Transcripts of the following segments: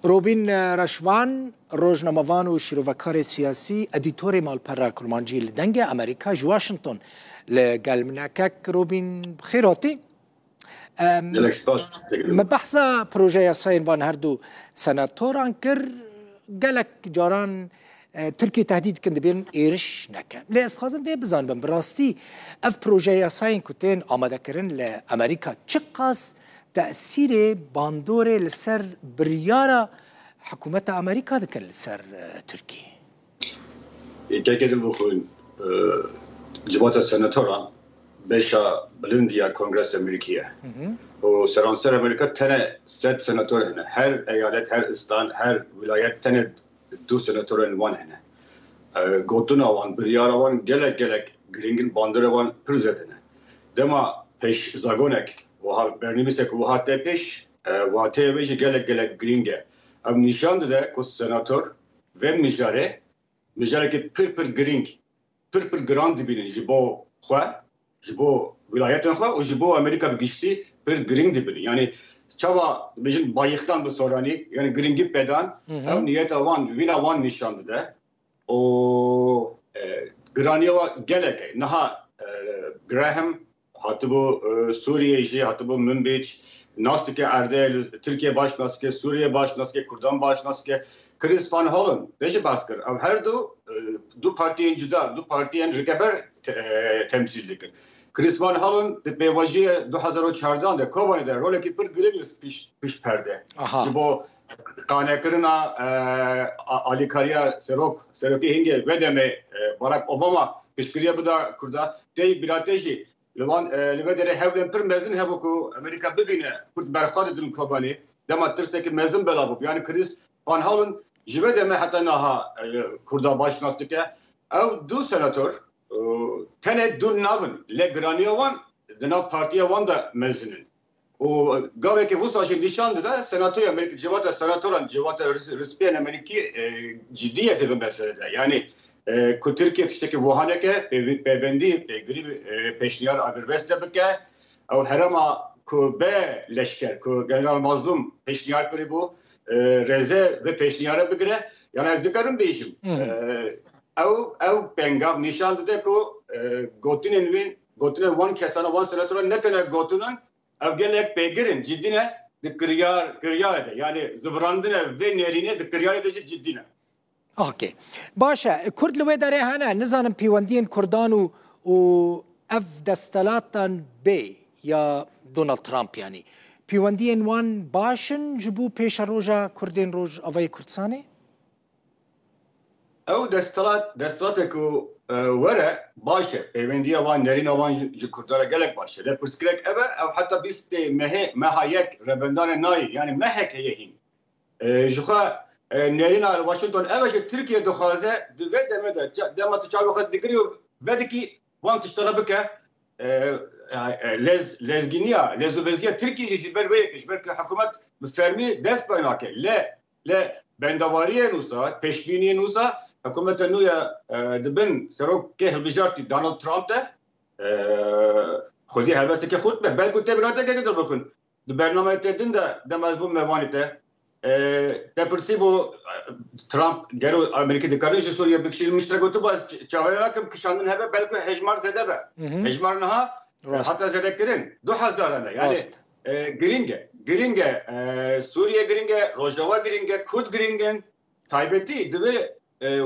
روبین رشوان روزنامه‌وان و شیروکار سیاسی ادیتور مالپره کرمانجی لدنگ امریکا واشنطن لگل منکک روبین خیراتی مبحث پروژه یاساین وان هر دو سناتوران کر گلک جاران ترکی تهدید کند بین ایرش نکن لی استخازم بی بزن بم براستی اف پروژه یاساین کتین آماده کرن لامریکا چه قاس تأثیر باندور لسر بریارا حکومت امریکا دکر لسر ترکی که بخون جماعت سناتوران بشا بلندیا کنگرس امریکیه و سرانسر امریکا تنه 100 سناتور هنه هر ایالت هر استان هر ولایت تنه 2 سناتور وان هنه گوتونا وان بریارا وان گلک گرینگن باندور وان پرزت هنه دما پیش زاگونک و برنامه‌ای که وقت پیش و تیبیش گلک گرینگه ام نشان داده که سناتور و میجاره که پر گرینگ پر گراند بینن جبو جبو ولایت خو و جبو امریکا بگشتی پر گرینگ بینن یعنی چوا بیشتر بایختان به سورانی یعنی گرینگی پیدان ام نیت وان نشان داده و گرانیو گلک نه گراهم حتی با سوریه ایشی حتی با منبیج ناستی که ارده ترکیه باش ناست که سوریه باش ناست که کردان باش ناست که کریس فان هالن دیگه باز کرد اب هر دو پارتی جدا دو پارتی رقابت تمثیل دکن کریس فان هالن به وجه 2014 ده کوبانی ده رولی که پر گریگلس پیش پرده جبو قانع کرنا آلیکاریا سروکی هنگه ودمه باراک اوباما پیشگیری بوده کرده دی بیراتشی لبادره هولن پر مزن هبو کو امریکا ببینه کرد برخواد دل کوبانی دما ترسه که مزن بلا بو یعنی کریس فان هالن جبه دمه حتی نها کردا باش ناسته که او 2 سناتور تنه دو نابن لگرانیو وان دنا پارتی وان دا مزنن و گاوه که وساش نشان داده سناتوی امریکا جوات سناتوران جوات رسپین امریکی جدیت به مسئله ده یعنی که ترکیه تشتکی وحانه که پیوندی پیگری پیشنیار آگربسته بکه او هرما که به لشکر که جنرال مظلوم پیشنیار کری بو رزه و پیشنیاره بگره یعنی از دکارم بیشم او پنگاو نشان داده که گوتینن وان کسانه وان سناتوران نتنه گوتینن او گلک پیگرین جدینه دکریار ده یعنی زبراندنه و نرینه دکریار ده جدینه اوکی باشه کرد لوی داره هنه نزانم پیوندین کردان و اف دستلاتان بی یا دونالد ترامپ یعنی پیوندین وان باشن جبو پیش روژا کردین روژ آوای کردستانی؟ او دستلات که وره باشه پیوندی وان نرین وان کردان گلک باشه لپرسکرک او حتی بیست مها یک ربندان نای یعنی مهک یهین جخوا نرین واشنطن اوش ترکیه دخوازه دوی دمه دما تشالو خد دگری بدکی وان تشتغل بك لزگینیا لزوبزیا ترکیه جبر ویکش بر که حکومت بفرمی دست بیناکه ل بندواری نوسا پیشبینی نوسا حکومت نویا دبن سروک که هلبجارتی دونالد ترامپ ده خودی هلبسته که خود به بلکه تبراته که قدر بخون برنامه تدین ده دمازبون موانیته تپرسی بو ترامپ گرو امریکا دکارنش سوریه بکشید مشترکوتو باز چاوینا کم کشاندن هبه بلکه هجمار زده به هجمار نها حتی زده کرن 2000 نه یعنی گرینگه سوریه گرینگه روجاوا گرینگه کرد گرینگن تایبتی دوی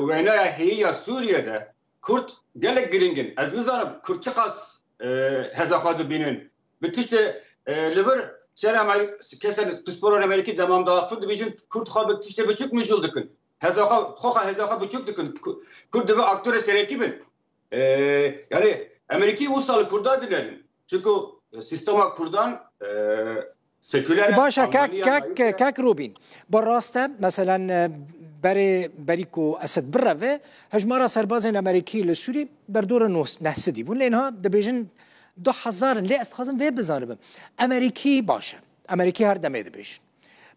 وینا هییا سوریه ده کرد گلک گرینگن از میزانم کرد چه خاص هزاخاد بینن بتیشت لیبر شرم کسان سپوران امریکی دمام داخل دیویژن کرد خواب تیشه بچوک میجول دکن هزاخا بچوک دکن کرد دو اکتور سرکی بن یعنی امریکی وصل کردان دیدن çünkü سیستم کردان سکولار باشه کاک روبین براسته مثلا بری کو اسد بره هجمارا سربازین امریکی لسوری بردور نحسدی بون لینها دبیجن 2000 لی استخازم وی بزنم امریکی باشه امریکی هر دمه دبیج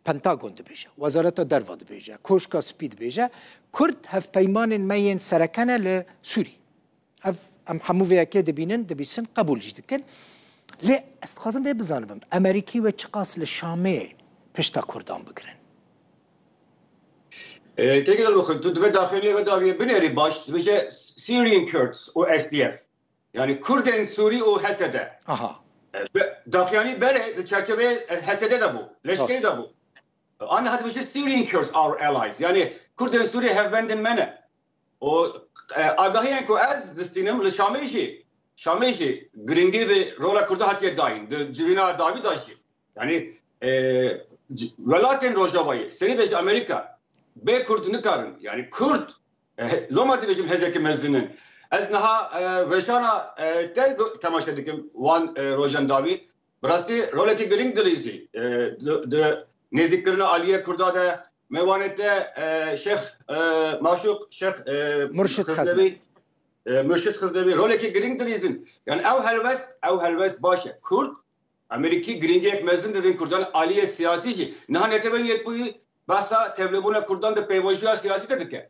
پنتاگون دبیجه وزارت دروا دبیجه کوشکا سپی دبیجه کرد هف پیمان مین سرکنه لسوری هف ام همو وی که دبینن دبیسن قبول جدکن لی استخازم وی بزنم امریکی و چقاس لشامه پشتا کردان بگرن تيجي المخ تدبي داخلية بدأ بنيري باش تبي Syrian Kurds و SDF يعني كردن سوري و حسده داخلياني بره çerçeve حسده da bu leşkeri de bu أنا هذا بيجي Syrian Kurds our allies يعني كردن سوري have been منه و آگاهی کو از دستینم لشامیجی شامیجی گرینگی به رولا کرده هاتیه داین جوینا داوی داشتی یعنی ولاتن روجاوایی سری داشت امریکا به کرد نکارن یعنی کرد لوماتی بجیم هزکی مزنن از نها وشانا تل تماشا دکم وان روجان داوی براستی رولاتی گرینگ دلیزی نزدیکرنا علیه کرده ده میوانته شیخ ماشوق شیخ مرشد خزدوی رولی که گرینگ دلیزن یعنی او هلوست باشه کرد امریکی گرینگ یک مزن دادن کردان عالیه سیاسی جی نه نتبه یک بوی بحثا تبلیغون کردان ده پیوجی سیاسی ده که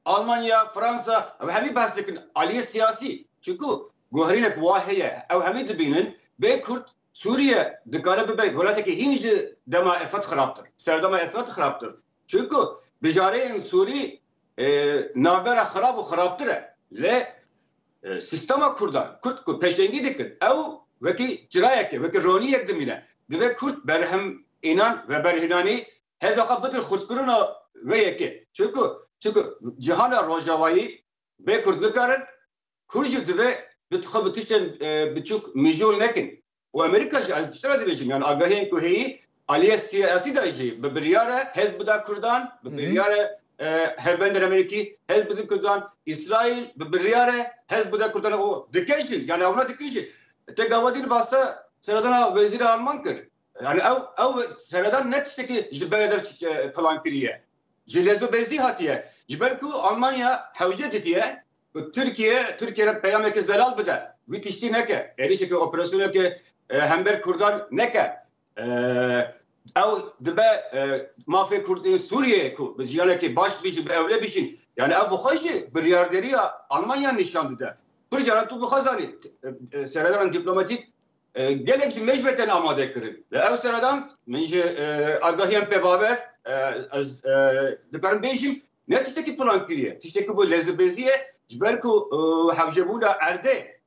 آلمانیا فرانسا او همی بحث دکن عالیه سیاسی چونکو گوهرین واهیه او همی دبینن به کرد سوریه دکاره ببین ولاته که هینج دما اسفت خرابتر سردما اسفت خرابتر çünkü bijareyin Suri navbera xarab û xarabtir le sistema Kurdan Kurd ku peşengî dikin ew wekî cirayeke wekî roniyek dimîne divê Kurd berhem înan ve berhînanî heza bidir xurtkirina vê yekê çünkü cihana rojavayî bê Kurd bikarin Kurd jî divê bixwe bi tiştên biçûk mijûl nekin û Amerîka jî ez tiştira dibêjim yani agahiyên ku heyî علیه سیاسی داشتی به بریاره حزب دا کردان به بریاره هبند امریکی حزب دا کردان اسرائیل به بریاره حزب دا کردان او دکیشی یعنی اونا دکیشی تگاودین واسه سردان وزیر آلمان کرد yani ev seneden net ki jibeleder plan kiriye. Jilezo bezi hatiye. Jibelku Almanya havcet etiye. Türkiye'nin peyameke zelal bide. Vitişti neke. Erişe ki operasyonu ki hember Kurdan neke. Ev dibe mafya Kurdin Suriye ku. Biz yani ki baş biçim evle biçim. Yani ev bu hoşi bir yarderiya Almanya nişandı da. Bir caratu bu kazani. Sereden diplomatik gelek mecbeten amade kirin. Ve ev seradan menje agahiyen pebaber az dikarim bejim ne tişteki plan kiriye. Tişteki bu lezibeziye jibelku havcebula erde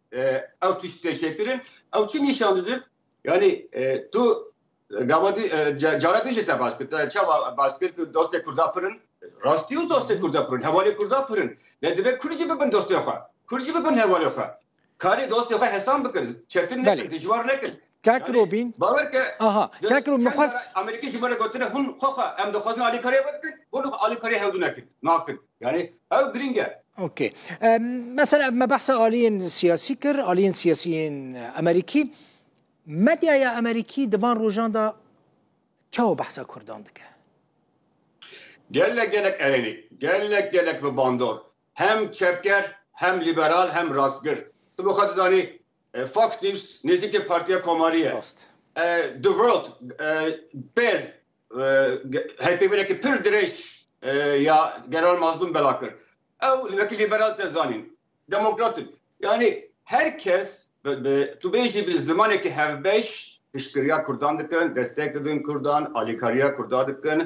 ev tişte şekirin ev çi nişandıdır. Yani tu gavadi carati jete baskıta çava baskıt doste kurda pırın rastiyo doste kurda pırın havale kurda pırın. Ne demek kurji ben doste yoxa. Kurji ben havale yoxa. کاری دوست خو حساب بکرد چتن نکرد دشوار نکرد کاکروبین باور که کاکروب مخواست امریکی جبر گفتن هون خوخه ام دخوازن علی کاری بکن هون علی کاری هودو نکرد ناکرد yani او گرینگه اوكي مثلا ما بحث آليين سياسي كر آليين سياسيين أمريكي مدى يا أمريكي دفان روجان دا كاو بحث كردان دكه gelek ereni gelek به باندور هم çepker hem liberal hem rastgir تو بخواد زانی فاکس نیوز نزدیک پارتیا کماریه The World بر هی ببینه که پر درش یا گرال مظلوم بلاکر او وکی لیبرال تزانین دموکراتن yani herkes تو بیشی bir زمانی که هف بیش پشکریا کردان دکن destek دادن کردان آلیکاریا کردان دکن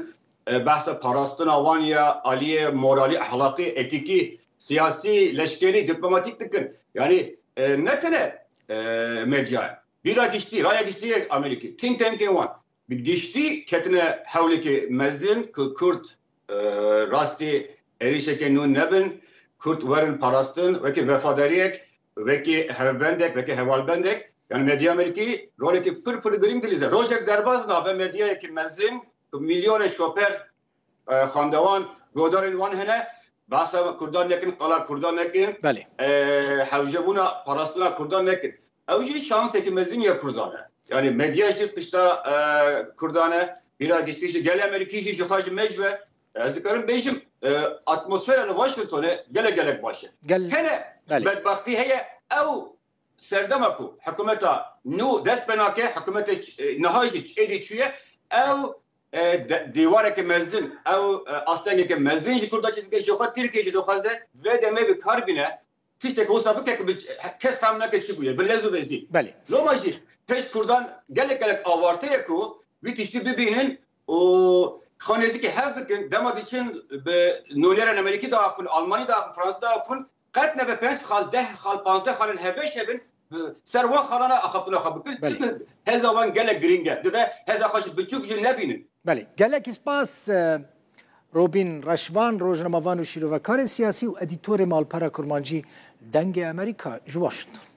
بحث پاراستن آوان یا آلی مورالی اخلاقی اتیکی siyasi leşkeri diplomatik dikkin yani ne tane medya bira geçti raya geçti Amerika think tank'e var bir geçti ketine havleki mezin Kürt rasti erişeke nun nebin Kürt varın parastın ve ki vefadariyek ve ki hevbendek ve ki hevalbendek yani medya Amerika'yı roleki pır gring dilize rojek derbaz na ve medya ki mezin milyon şoper xandevan godarin van hene بحث کردان نکن قلا کردان نکن بله حوجبونا پاراستنا کردان نکن اوجی شانس که مزین یا کردانه yani medyajı pişta kurdane bir geçtiği gel Amerika'yı jihaj mecbe azkarım bejim atmosferini Washington'a gelek başı hene bedbakti heye ev serdamaku hükümeta nu dest benake hükümete nihayet ediçiye ev دیواره که مزین او آستانگی که مزین جی کرده چیزی که جوخه ترکیه جی دوخازه و دمه به کار بینه تیشته که اوستا بکه که کس فهم نکه چی بویه بلزو بزی لو ماجی پیش کردان گلک آوارته یکو وی تیشتی ببینن و خانیزی که هف بکن دما دیچن به نولرن امریکی دافن آلمانی دافن فرانسه دافن قد نبه 5 خال 10 خال 15 خال هبش هبن سر و خلانا اخبطنا خبكل هذا وان قال جرينجا دبا هذا خش بتشوف جو نبينن بله گلک اسپاس روبین رشوان روزنامه‌وان و شیروکار سیاسی و ادیتور مالپارا کرمانجی دنگ امریکا جواشنگتن